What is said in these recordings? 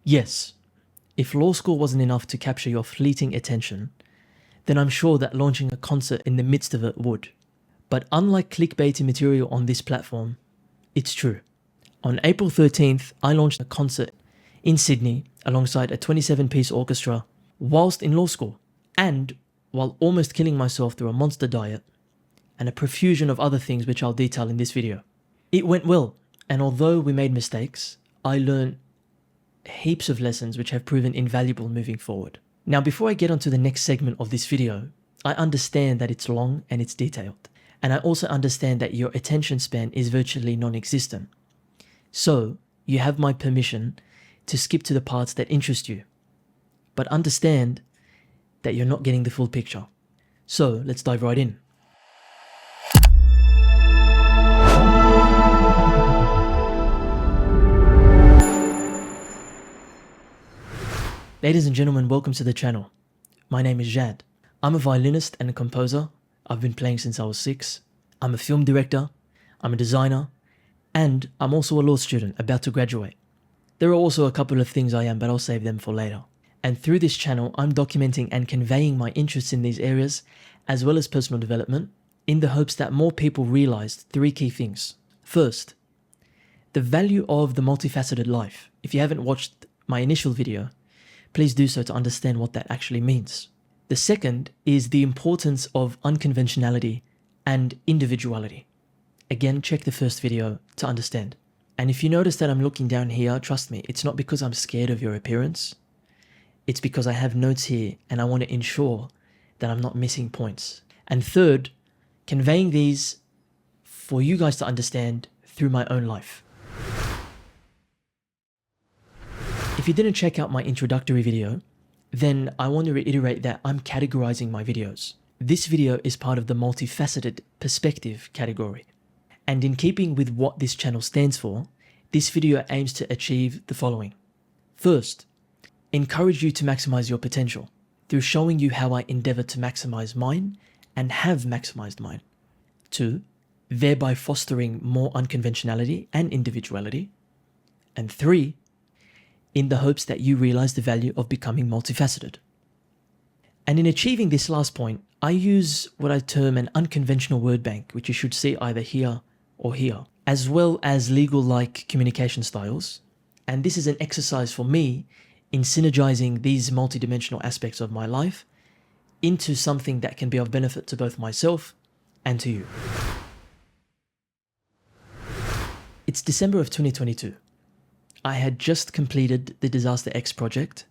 Yes, if law school wasn't enough to capture your fleeting attention, then I'm sure that launching a concert in the midst of it would. But unlike clickbaity material on this platform, it's true. On April 13th, I launched a concert in Sydney alongside a 27-piece orchestra whilst in law school, and while almost killing myself through a monster diet and a profusion of other things which I'll detail in this video. It went well, and although we made mistakes, I learned heaps of lessons which have proven invaluable moving forward. Now, before I get onto the next segment of this video, I understand that it's long and it's detailed, and I also understand that your attention span is virtually non-existent. So, you have my permission to skip to the parts that interest you, but understand that you're not getting the full picture. So, let's dive right in. Ladies and gentlemen, welcome to the channel. My name is Jad. I'm a violinist and a composer. I've been playing since I was 6. I'm a film director, I'm a designer, and I'm also a law student about to graduate. There are also a couple of things I am, but I'll save them for later. And through this channel, I'm documenting and conveying my interests in these areas, as well as personal development, in the hopes that more people realize 3 key things. First, the value of the multifaceted life. If you haven't watched my initial video, please do so to understand what that actually means. The second is the importance of unconventionality and individuality. Again, check the first video to understand. And if you notice that I'm looking down here, trust me, it's not because I'm scared of your appearance. It's because I have notes here and I want to ensure that I'm not missing points. And third, conveying these for you guys to understand through my own life. If you didn't check out my introductory video, then I want to reiterate that I'm categorizing my videos. This video is part of the multifaceted perspective category. And in keeping with what this channel stands for, this video aims to achieve the following. First, encourage you to maximize your potential through showing you how I endeavor to maximize mine and have maximized mine. 2, thereby fostering more unconventionality and individuality. And 3, in the hopes that you realize the value of becoming multifaceted. And in achieving this last point, I use what I term an unconventional word bank, which you should see either here or here, as well as legal-like communication styles. And this is an exercise for me in synergizing these multidimensional aspects of my life into something that can be of benefit to both myself and to you. It's December of 2022. I had just completed the Disaster X project,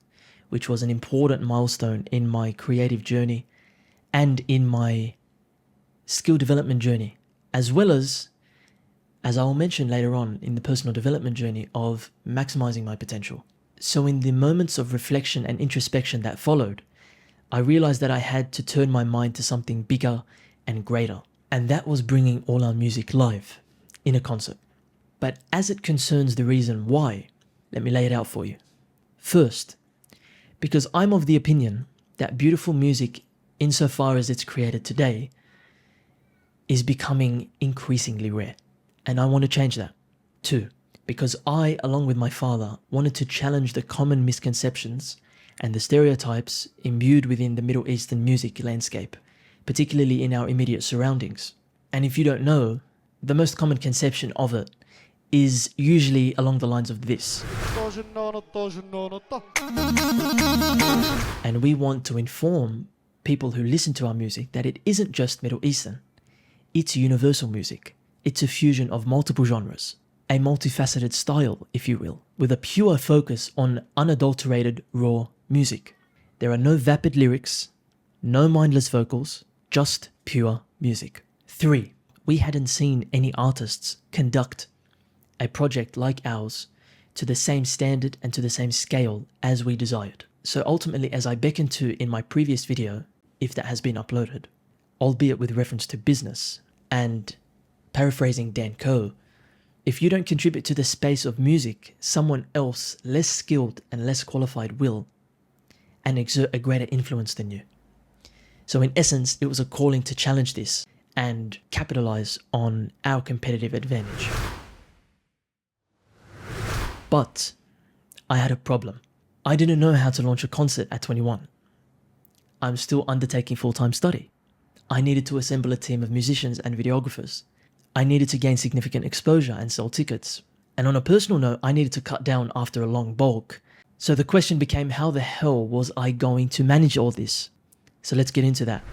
which was an important milestone in my creative journey and in my skill development journey, as well as I will mention later on, in the personal development journey of maximizing my potential. So in the moments of reflection and introspection that followed, I realized that I had to turn my mind to something bigger and greater, and that was bringing all our music live in a concert. But as it concerns the reason why, let me lay it out for you. First, because I'm of the opinion that beautiful music, insofar as it's created today, is becoming increasingly rare, and I want to change that. 2, because I, along with my father, wanted to challenge the common misconceptions and the stereotypes imbued within the Middle Eastern music landscape, particularly in our immediate surroundings. And if you don't know, the most common conception of it is usually along the lines of this. And we want to inform people who listen to our music that it isn't just Middle Eastern. It's universal music. It's a fusion of multiple genres, a multifaceted style, if you will, with a pure focus on unadulterated raw music. There are no vapid lyrics, no mindless vocals, just pure music. 3, we hadn't seen any artists conduct a project like ours to the same standard and to the same scale as we desired. So ultimately, as I beckoned to in my previous video, if that has been uploaded, albeit with reference to business, and paraphrasing Dan Coe, if you don't contribute to the space of music, someone else less skilled and less qualified will, and exert a greater influence than you. So in essence, it was a calling to challenge this and capitalize on our competitive advantage. But I had a problem. I didn't know how to launch a concert at 21. I'm still undertaking full-time study. I needed to assemble a team of musicians and videographers. I needed to gain significant exposure and sell tickets. And on a personal note, I needed to cut down after a long bulk. So the question became, how the hell was I going to manage all this? So let's get into that.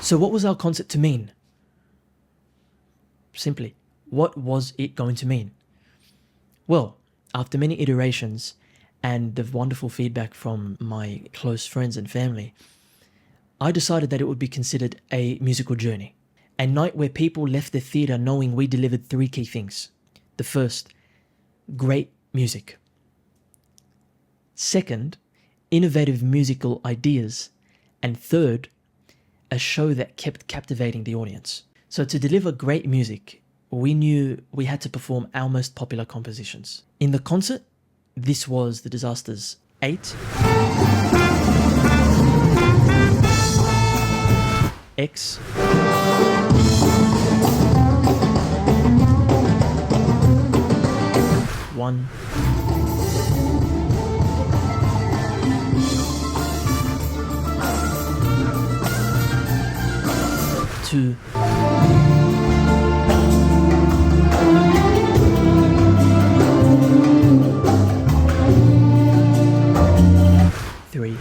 So what was our concert to mean? Simply, what was it going to mean? Well, after many iterations and the wonderful feedback from my close friends and family, I decided that it would be considered a musical journey. A night where people left the theatre knowing we delivered 3 key things. The first, great music. Second, innovative musical ideas. And third, a show that kept captivating the audience. So to deliver great music, we knew we had to perform our most popular compositions. In the concert, this was the Disasters 8, X, One, Two, Three,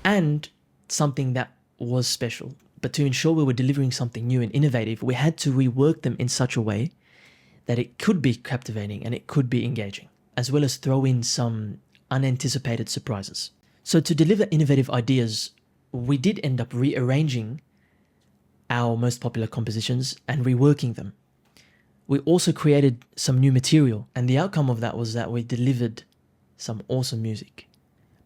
and something that was special. But to ensure we were delivering something new and innovative, we had to rework them in such a way that it could be captivating and it could be engaging, as well as throw in some unanticipated surprises. So to deliver innovative ideas, we did end up rearranging our most popular compositions and reworking them. We also created some new material, and the outcome of that was that we delivered some awesome music.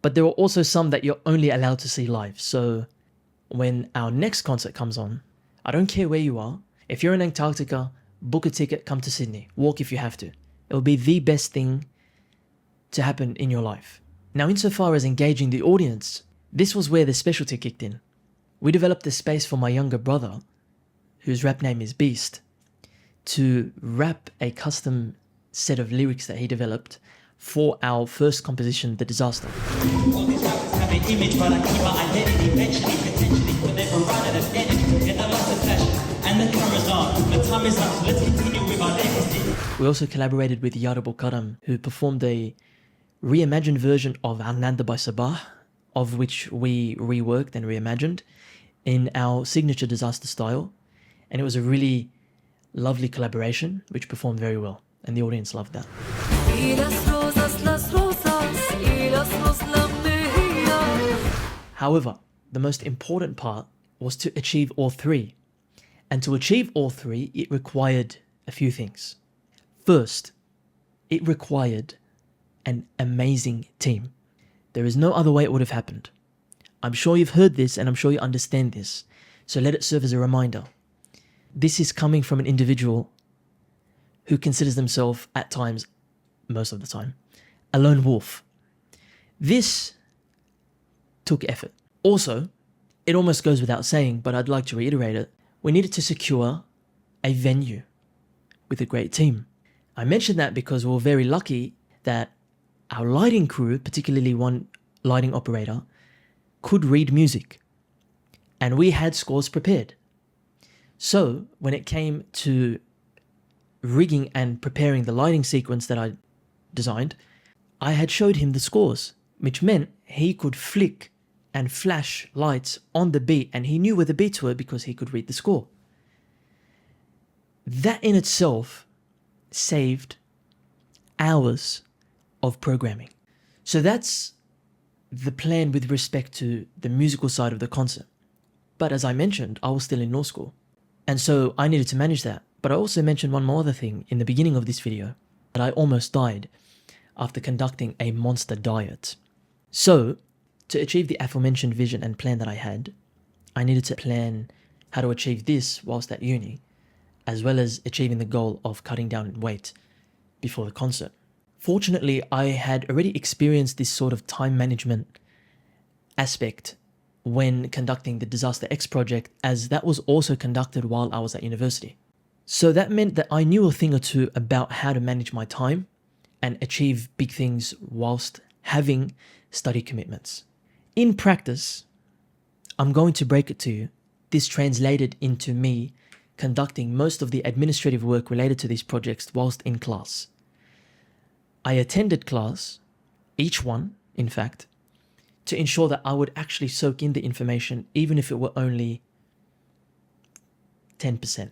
But there were also some that you're only allowed to see live. So when our next concert comes on, I don't care where you are. If you're in Antarctica, book a ticket, come to Sydney. Walk if you have to. It will be the best thing to happen in your life. Now, insofar as engaging the audience, this was where the specialty kicked in. We developed a space for my younger brother, whose rap name is Beast, to rap a custom set of lyrics that he developed for our first composition, The Disaster. All these rappers have an image, but I keep my identity. Eventually, potentially, but they were running of energy. And I love the flash, and the camera's on. The time is up, so let's continue with our legacy. We also collaborated with Yara Karam, who performed a reimagined version of Nadda by Sabah, of which we reworked and reimagined in our signature Disaster style. And it was a really lovely collaboration, which performed very well, and the audience loved that. However, the most important part was to achieve all 3. And to achieve all 3, it required a few things. First, it required an amazing team. There is no other way it would have happened. I'm sure you've heard this and I'm sure you understand this, so let it serve as a reminder. This is coming from an individual who considers themselves, at times, most of the time, a lone wolf. This took effort. Also, it almost goes without saying, but I'd like to reiterate it, we needed to secure a venue with a great team. I mention that because we were very lucky that our lighting crew, particularly one lighting operator, could read music, and we had scores prepared. So when it came to rigging and preparing the lighting sequence that I designed, I had showed him the scores, which meant he could flick and flash lights on the beat, and he knew where the beats were because he could read the score. That in itself saved hours of programming. So that's the plan with respect to the musical side of the concert. But as I mentioned, I was still in law school, and so I needed to manage that. But I also mentioned one more other thing in the beginning of this video, that I almost died after conducting a monster diet. So to achieve the aforementioned vision and plan that I had, I needed to plan how to achieve this whilst at uni, as well as achieving the goal of cutting down in weight before the concert. Fortunately, I had already experienced this sort of time management aspect when conducting the Disaster X project, as that was also conducted while I was at university. So that meant that I knew a thing or two about how to manage my time and achieve big things whilst having study commitments. In practice, I'm going to break it to you, this translated into me conducting most of the administrative work related to these projects whilst in class. I attended class, each one, in fact, to ensure that I would actually soak in the information, even if it were only 10%.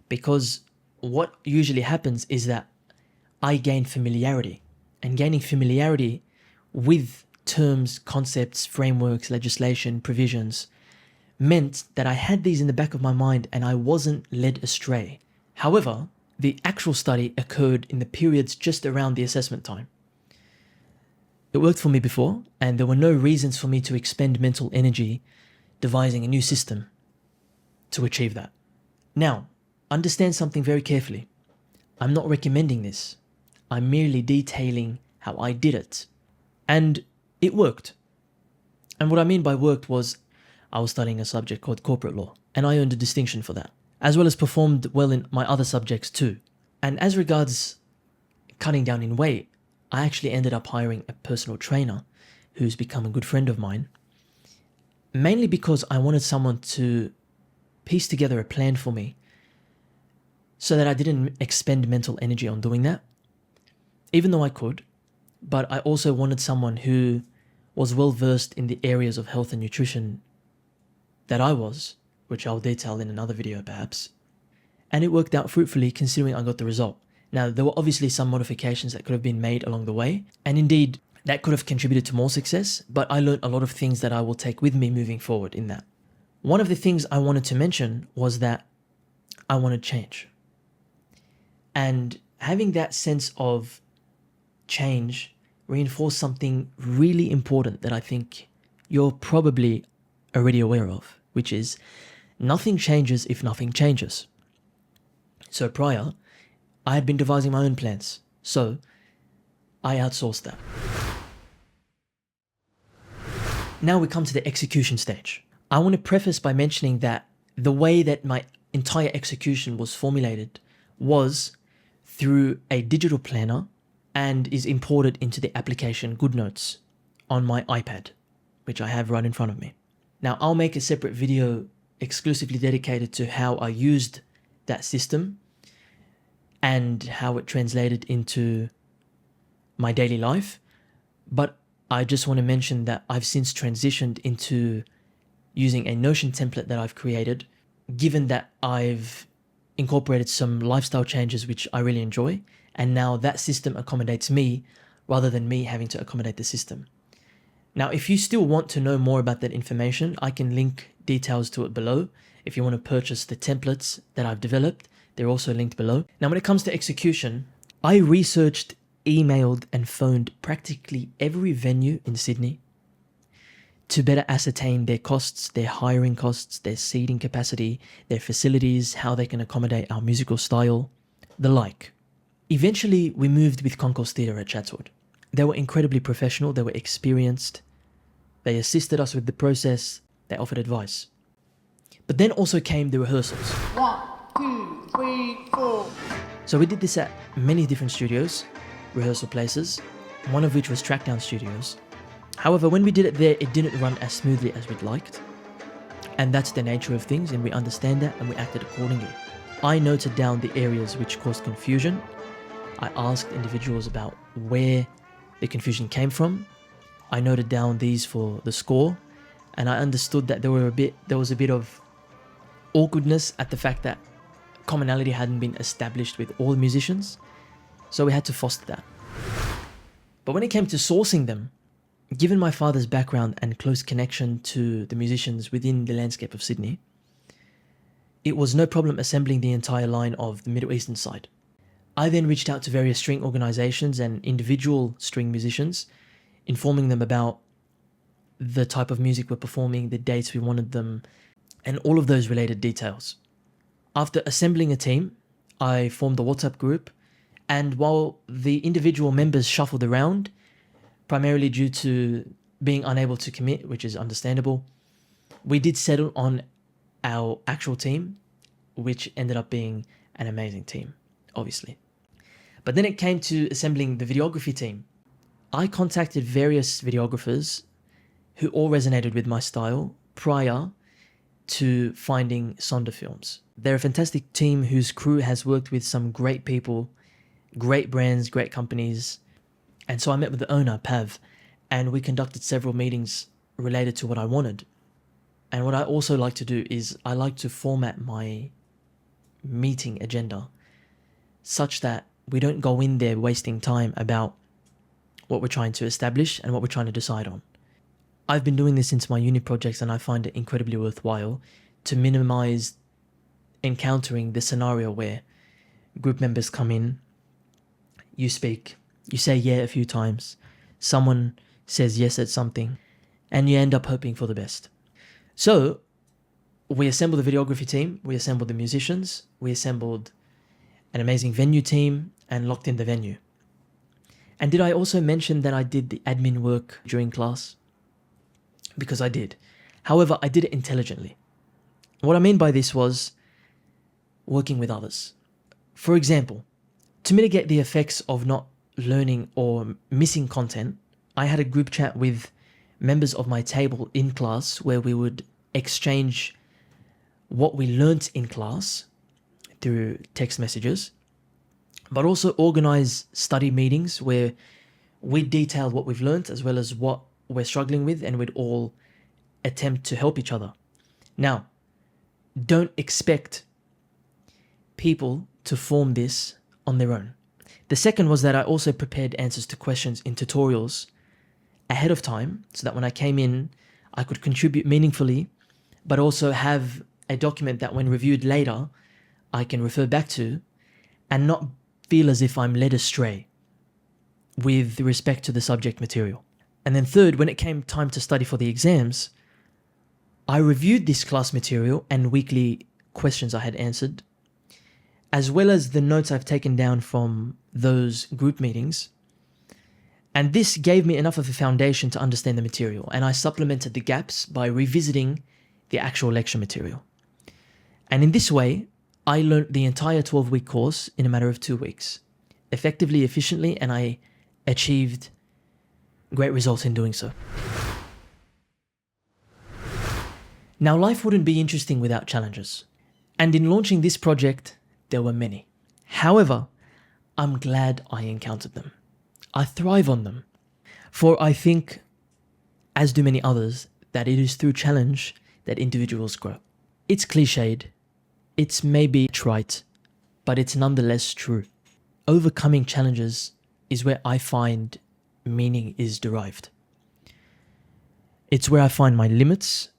Because what usually happens is that I gain familiarity, and gaining familiarity with terms, concepts, frameworks, legislation, provisions meant that I had these in the back of my mind and I wasn't led astray. However, the actual study occurred in the periods just around the assessment time. It worked for me before, and there were no reasons for me to expend mental energy devising a new system to achieve that. Now, understand something very carefully. I'm not recommending this. I'm merely detailing how I did it. And it worked. And what I mean by worked was I was studying a subject called corporate law, and I earned a distinction for that, as well as performed well in my other subjects too. And as regards cutting down in weight, I actually ended up hiring a personal trainer who's become a good friend of mine, mainly because I wanted someone to piece together a plan for me so that I didn't expend mental energy on doing that, even though I could. But I also wanted someone who was well versed in the areas of health and nutrition that I was, which I'll detail in another video perhaps. And it worked out fruitfully considering I got the result. Now, there were obviously some modifications that could have been made along the way, and indeed that could have contributed to more success, but I learned a lot of things that I will take with me moving forward in that. One of the things I wanted to mention was that I wanted change. And having that sense of change reinforced something really important that I think you're probably already aware of, which is nothing changes if nothing changes. So prior, I had been devising my own plans, so I outsourced that. Now we come to the execution stage. I want to preface by mentioning that the way that my entire execution was formulated was through a digital planner and is imported into the application GoodNotes on my iPad, which I have right in front of me. Now, I'll make a separate video exclusively dedicated to how I used that system and how it translated into my daily life. But I just want to mention that I've since transitioned into using a Notion template that I've created, given that I've incorporated some lifestyle changes which I really enjoy, and now that system accommodates me rather than me having to accommodate the system. Now, if you still want to know more about that information, I can link details to it below. If you want to purchase the templates that I've developed, they're also linked below. Now, when it comes to execution, I researched, emailed, and phoned practically every venue in Sydney to better ascertain their costs, their hiring costs, their seating capacity, their facilities, how they can accommodate our musical style, the like. Eventually, we moved with Concourse Theatre at Chatswood. They were incredibly professional, they were experienced, they assisted us with the process, they offered advice. But then also came the rehearsals. 1, 2, 3, 4. So we did this at many different studios, rehearsal places, one of which was Trackdown Studios. However, when we did it there, it didn't run as smoothly as we'd liked. And that's the nature of things, and we understand that, and we acted accordingly. I noted down the areas which caused confusion. I asked individuals about where the confusion came from. I noted down these for the score, and I understood that there was a bit of awkwardness at the fact that commonality hadn't been established with all musicians, so we had to foster that. But when it came to sourcing them, given my father's background and close connection to the musicians within the landscape of Sydney, it was no problem assembling the entire line of the Middle Eastern side. I then reached out to various string organizations and individual string musicians, informing them about the type of music we're performing, the dates we wanted them, and all of those related details. After assembling a team, I formed a WhatsApp group And while the individual members shuffled around, primarily due to being unable to commit, which is understandable, we did settle on our actual team, which ended up being an amazing team, obviously. But then it came to assembling the videography team. I contacted various videographers who all resonated with my style prior to finding Sonder Films. They're a fantastic team whose crew has worked with some great people, great brands, great companies. And so I met with the owner, Pav, and we conducted several meetings related to what I wanted. And what I also like to do is I like to format my meeting agenda such that we don't go in there wasting time about what we're trying to establish and what we're trying to decide on. I've been doing this since my uni projects, and I find it incredibly worthwhile to minimize encountering the scenario where group members come in, you speak, you say yeah a few times, someone says yes at something, and you end up hoping for the best. So we assembled the videography team, we assembled the musicians, we assembled an amazing venue team, and locked in the venue. And did I also mention that I did the admin work during class? Because I did. However, I did it intelligently. What I mean by this was working with others. For example, to mitigate the effects of not learning or missing content, I had a group chat with members of my table in class where we would exchange what we learnt in class through text messages, but also organize study meetings where we detailed what we've learnt as well as what we're struggling with, and we'd all attempt to help each other. Now, don't expect people to form this on their own. The second was that I also prepared answers to questions in tutorials ahead of time so that when I came in, I could contribute meaningfully, but also have a document that when reviewed later, I can refer back to and not feel as if I'm led astray with respect to the subject material. And then third, when it came time to study for the exams, I reviewed this class material and weekly questions I had answered, as well as the notes I've taken down from those group meetings. And this gave me enough of a foundation to understand the material, and I supplemented the gaps by revisiting the actual lecture material. And in this way, I learned the entire 12-week course in a matter of 2 weeks, effectively, efficiently, and I achieved great results in doing so. Now, life wouldn't be interesting without challenges. And in launching this project, there were many. However, I'm glad I encountered them. I thrive on them. For I think, as do many others, that it is through challenge that individuals grow. It's cliched, it's maybe trite, but it's nonetheless true. Overcoming challenges is where I find meaning is derived. It's where I find my limits,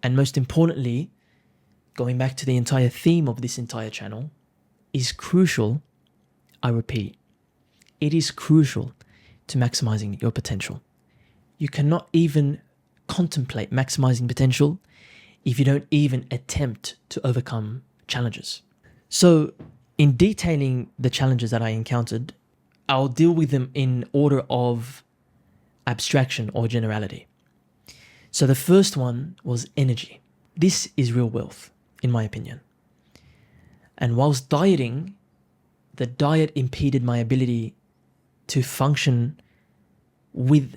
and most importantly, going back to the entire theme of this entire channel, is crucial, I repeat, it is crucial to maximizing your potential. You cannot even contemplate maximizing potential if you don't even attempt to overcome challenges. So, in detailing the challenges that I encountered, I'll deal with them in order of abstraction or generality. So the first one was energy. This is real wealth, in my opinion. And whilst dieting, the diet impeded my ability to function with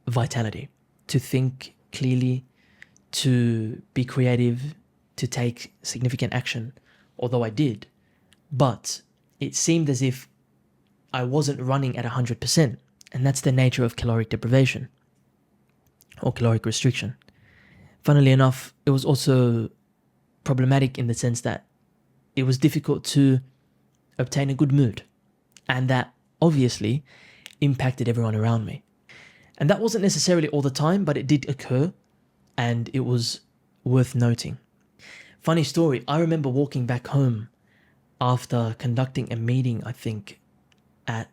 vitality, to think clearly, to be creative, to take significant action, although I did. But it seemed as if I wasn't running at 100%, and that's the nature of caloric deprivation or caloric restriction. Funnily enough, it was also problematic in the sense that it was difficult to obtain a good mood, and that obviously impacted everyone around me. And that wasn't necessarily all the time, but it did occur, and it was worth noting. Funny story, I remember walking back home after conducting a meeting, I think, at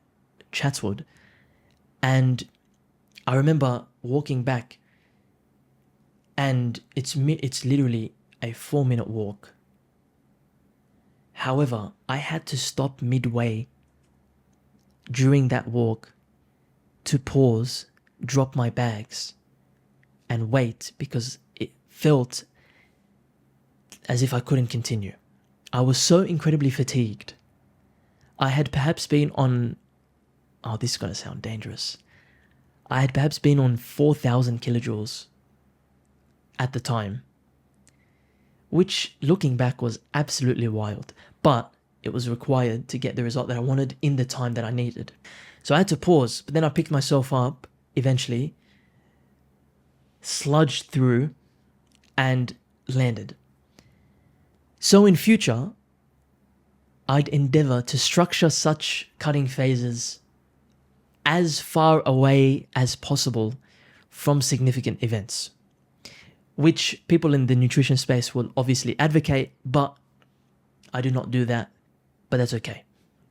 Chatswood, and I remember walking back, and it's literally a 4-minute walk. However, I had to stop midway during that walk to pause, drop my bags, and wait because it felt as if I couldn't continue. I was so incredibly fatigued. I had perhaps been on, oh, this is going to sound dangerous. I had perhaps been on 4,000 kilojoules at the time, which looking back was absolutely wild, but it was required to get the result that I wanted in the time that I needed. So I had to pause, but then I picked myself up eventually, sludged through, and landed. So in future, I'd endeavor to structure such cutting phases as far away as possible from significant events, which people in the nutrition space will obviously advocate, but I do not do that. But that's okay,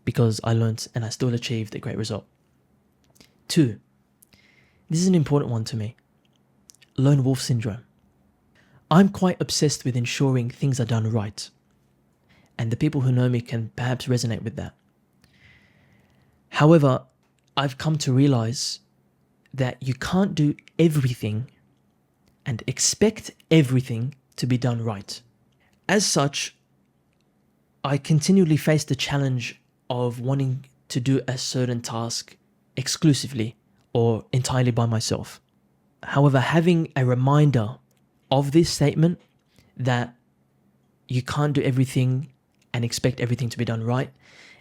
because I learnt and I still achieved a great result. 2, this is an important one to me. Lone wolf syndrome. I'm quite obsessed with ensuring things are done right, and the people who know me can perhaps resonate with that. However, I've come to realize that you can't do everything and expect everything to be done right. As such, I continually face the challenge of wanting to do a certain task exclusively or entirely by myself. However, having a reminder of this statement that you can't do everything and expect everything to be done right,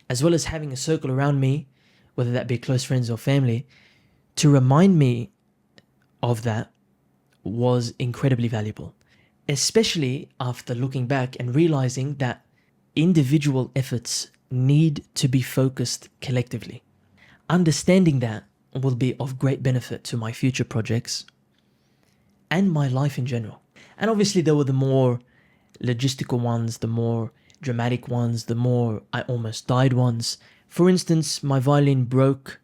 as well as having a circle around me, whether that be close friends or family, to remind me of that was incredibly valuable, especially after looking back and realizing that individual efforts need to be focused collectively. Understanding that will be of great benefit to my future projects and my life in general. And obviously there were the more logistical ones, the more dramatic ones, the more I almost died ones. For instance, my violin broke.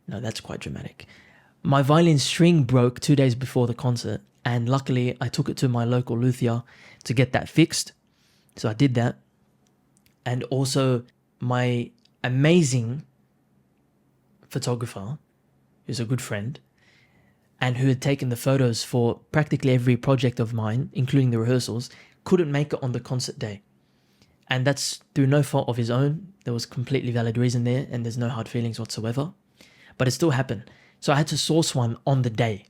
No, that's quite dramatic. My violin string broke 2 days before the concert, and luckily I took it to my local luthier to get that fixed. So I did that. And also my amazing photographer, who's a good friend, and who had taken the photos for practically every project of mine, including the rehearsals, couldn't make it on the concert day. And that's through no fault of his own. There was completely valid reason there, and there's no hard feelings whatsoever. But it still happened. So I had to source one on the day.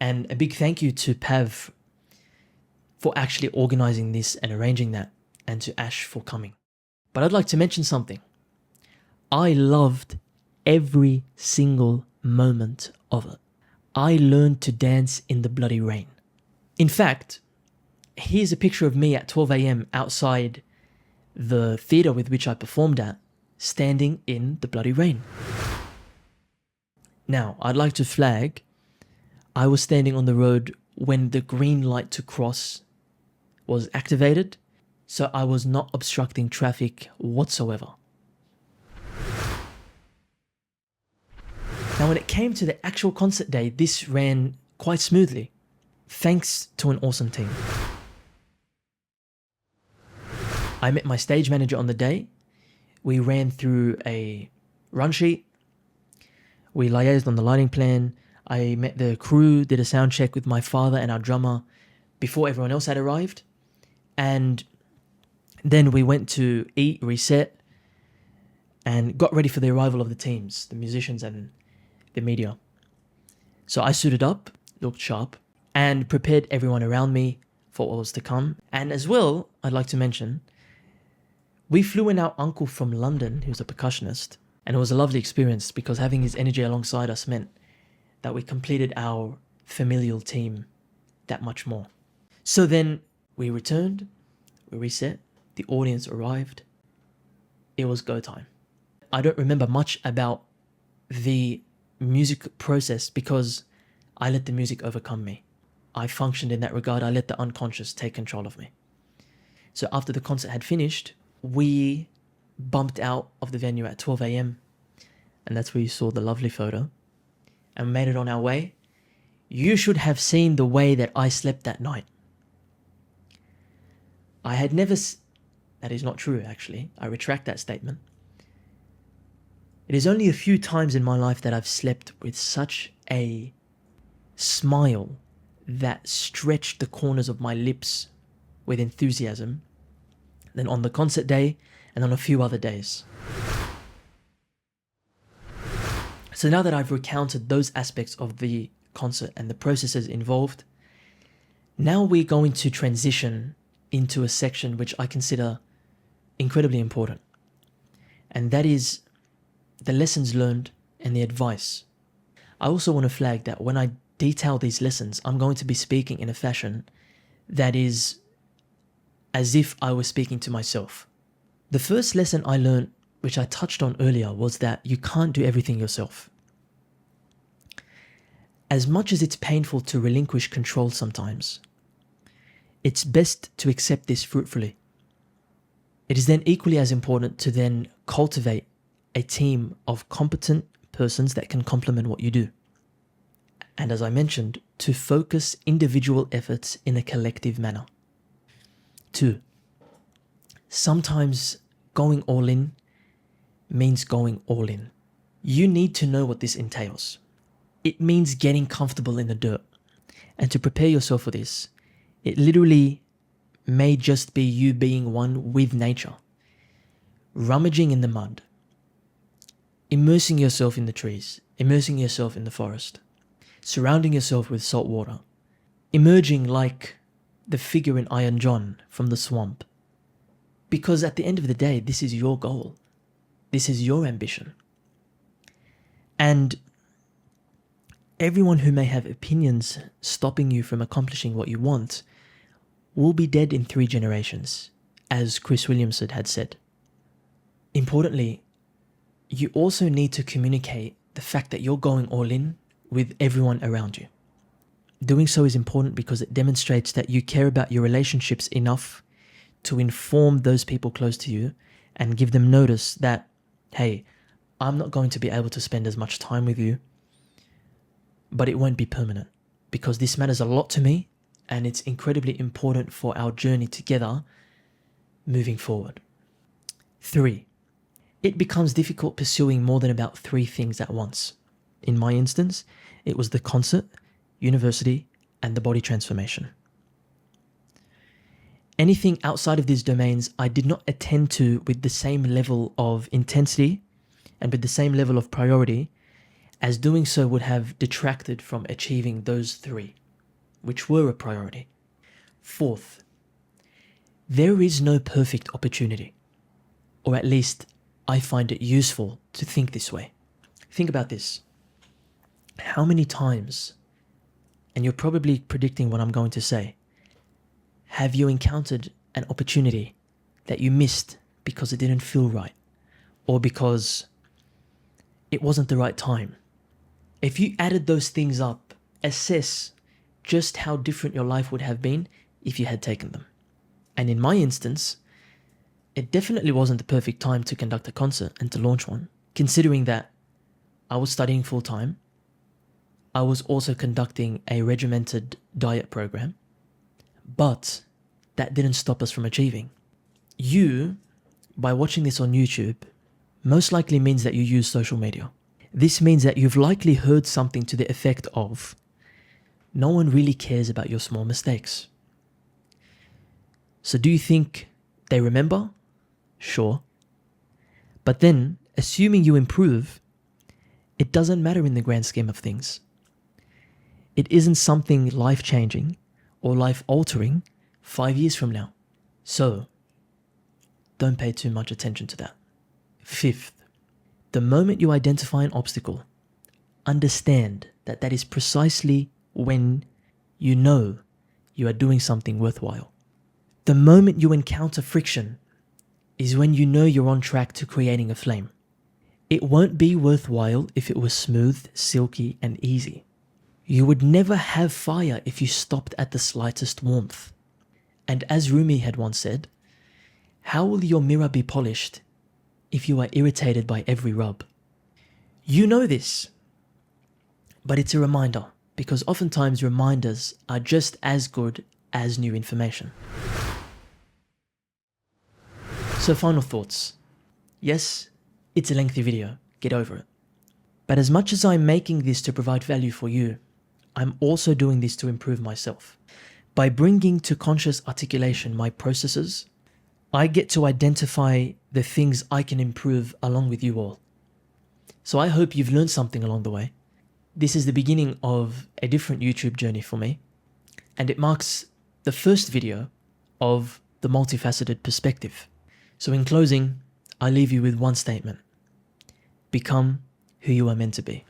And a big thank you to Pav for actually organizing this and arranging that, and to Ash for coming. But I'd like to mention something. I loved every single moment of it. I learned to dance in the bloody rain. In fact, here's a picture of me at 12 a.m. outside the theatre with which I performed at, standing in the bloody rain. Now, I'd like to flag, I was standing on the road when the green light to cross was activated, so I was not obstructing traffic whatsoever. Now, when it came to the actual concert day, this ran quite smoothly, thanks to an awesome team. I met my stage manager on the day. We ran through a run sheet. We liaised on the lighting plan. I met the crew, did a sound check with my father and our drummer before everyone else had arrived. And then we went to eat, reset, and got ready for the arrival of the teams, the musicians and the media. So I suited up, looked sharp, and prepared everyone around me for what was to come. And as well, I'd like to mention, we flew in our uncle from London, who's a percussionist, and it was a lovely experience because having his energy alongside us meant that we completed our familial team that much more. So then we returned, we reset, the audience arrived, it was go time. I don't remember much about the music process because I let the music overcome me. I functioned in that regard. I let the unconscious take control of me. So after the concert had finished, we bumped out of the venue at 12 a.m. and that's where you saw the lovely photo, and made it on our way. You should have seen the way that I slept that night. I had never... That is not true, actually. I retract that statement. It is only a few times in my life that I've slept with such a smile that stretched the corners of my lips with enthusiasm than on the concert day and on a few other days. So now that I've recounted those aspects of the concert and the processes involved, now we're going to transition into a section which I consider incredibly important, and that is the lessons learned and the advice. I also want to flag that when I detail these lessons, I'm going to be speaking in a fashion that is as if I was speaking to myself. The first lesson I learned, which I touched on earlier, was that you can't do everything yourself. As much as it's painful to relinquish control sometimes, it's best to accept this fruitfully. It is then equally as important to then cultivate a team of competent persons that can complement what you do. And as I mentioned, to focus individual efforts in a collective manner. 2. Sometimes going all in means going all in. You need to know what this entails. It means getting comfortable in the dirt. And to prepare yourself for this, it literally may just be you being one with nature, rummaging in the mud, immersing yourself in the trees, immersing yourself in the forest, surrounding yourself with salt water, emerging like the figure in Iron John from the swamp. Because at the end of the day, this is your goal. This is your ambition. And everyone who may have opinions stopping you from accomplishing what you want will be dead in 3 generations, as Chris Williamson had said. Importantly, you also need to communicate the fact that you're going all in with everyone around you. Doing so is important because it demonstrates that you care about your relationships enough to inform those people close to you and give them notice that, hey, I'm not going to be able to spend as much time with you, but it won't be permanent because this matters a lot to me and it's incredibly important for our journey together moving forward. 3. It becomes difficult pursuing more than about 3 things at once. In my instance, it was the concert, university, and the body transformation. Anything outside of these domains I did not attend to with the same level of intensity and with the same level of priority, as doing so would have detracted from achieving those 3, which were a priority. 4th, there is no perfect opportunity, or at least I find it useful to think this way. Think about this. How many times, and you're probably predicting what I'm going to say, have you encountered an opportunity that you missed because it didn't feel right, or because it wasn't the right time? If you added those things up, assess just how different your life would have been if you had taken them. And in my instance, it definitely wasn't the perfect time to conduct a concert and to launch one, considering that I was studying full-time. I was also conducting a regimented diet program, but that didn't stop us from achieving. You, by watching this on YouTube, most likely means that you use social media. This means that you've likely heard something to the effect of, no one really cares about your small mistakes. So do you think they remember? Sure. But then, assuming you improve, it doesn't matter in the grand scheme of things. It isn't something life-changing or life-altering 5 years from now. So, don't pay too much attention to that. 5th, the moment you identify an obstacle, understand that that is precisely when you know you are doing something worthwhile. The moment you encounter friction is when you know you're on track to creating a flame. It won't be worthwhile if it was smooth, silky, and easy. You would never have fire if you stopped at the slightest warmth. And as Rumi had once said, how will your mirror be polished if you are irritated by every rub? You know this, but it's a reminder, because oftentimes reminders are just as good as new information. So final thoughts. Yes, it's a lengthy video, get over it. But as much as I'm making this to provide value for you, I'm also doing this to improve myself. By bringing to conscious articulation my processes, I get to identify the things I can improve along with you all. So I hope you've learned something along the way. This is the beginning of a different YouTube journey for me, and it marks the first video of the multifaceted perspective. So in closing, I leave you with one statement: become who you are meant to be.